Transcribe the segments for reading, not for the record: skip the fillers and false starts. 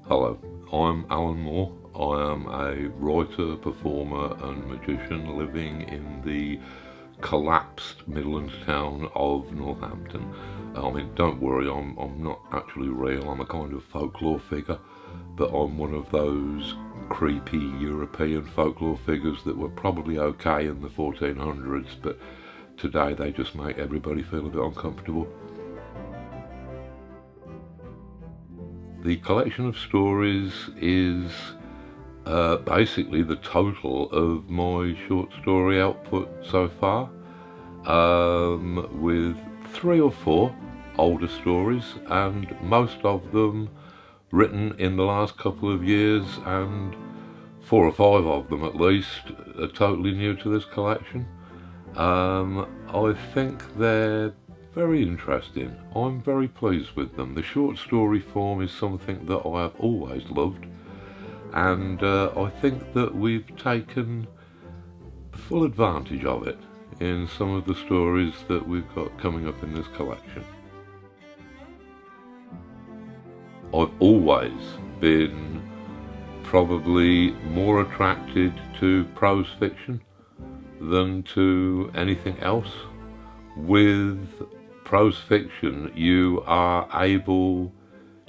Hello, I'm Alan Moore. I am a writer, performer and magician living in the collapsed Midlands town of Northampton. I mean, don't worry, I'm not actually real. I'm a kind of folklore figure, but I'm one of those creepy European folklore figures that were probably okay in the 1400s, but today they just make everybody feel a bit uncomfortable. The collection of stories is basically the total of my short story output so far, with 3 or 4 older stories, and most of them written in the last couple of years, and 4 or 5 of them at least are totally new to this collection. I think they're very interesting. I'm very pleased with them. The short story form is something that I have always loved, and I think that we've taken full advantage of it in some of the stories that we've got coming up in this collection. I've always been probably more attracted to prose fiction than to anything else. With prose fiction, you are able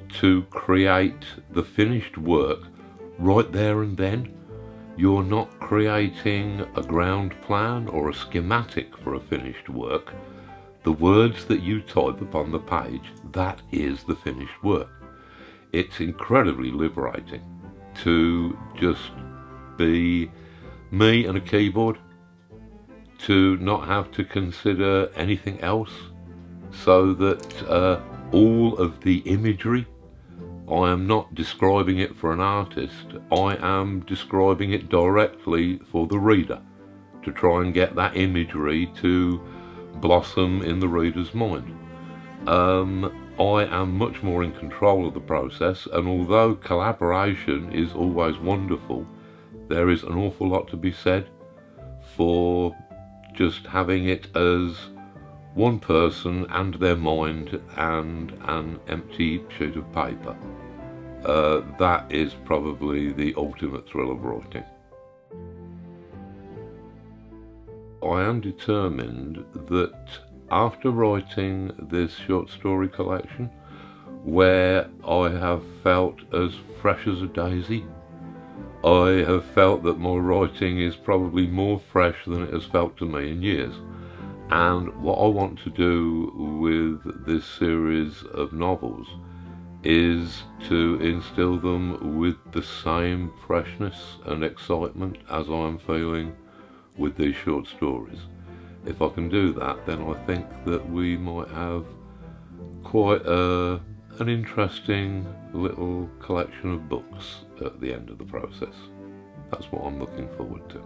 to create the finished work right there and then. You're not creating a ground plan or a schematic for a finished work. The words that you type upon the page, that is the finished work. It's incredibly liberating to just be me and a keyboard, to not have to consider anything else, so that all of the imagery, I am not describing it for an artist, I am describing it directly for the reader, to try and get that imagery to blossom in the reader's mind. I am much more in control of the process, and although collaboration is always wonderful, there is an awful lot to be said for just having it as one person and their mind and an empty sheet of paper. That is probably the ultimate thrill of writing. I am determined that after writing this short story collection, where I have felt as fresh as a daisy, I have felt that my writing is probably more fresh than it has felt to me in years. And what I want to do with this series of novels is to instill them with the same freshness and excitement as I am feeling with these short stories. If I can do that, then I think that we might have quite an interesting little collection of books at the end of the process. That's what I'm looking forward to.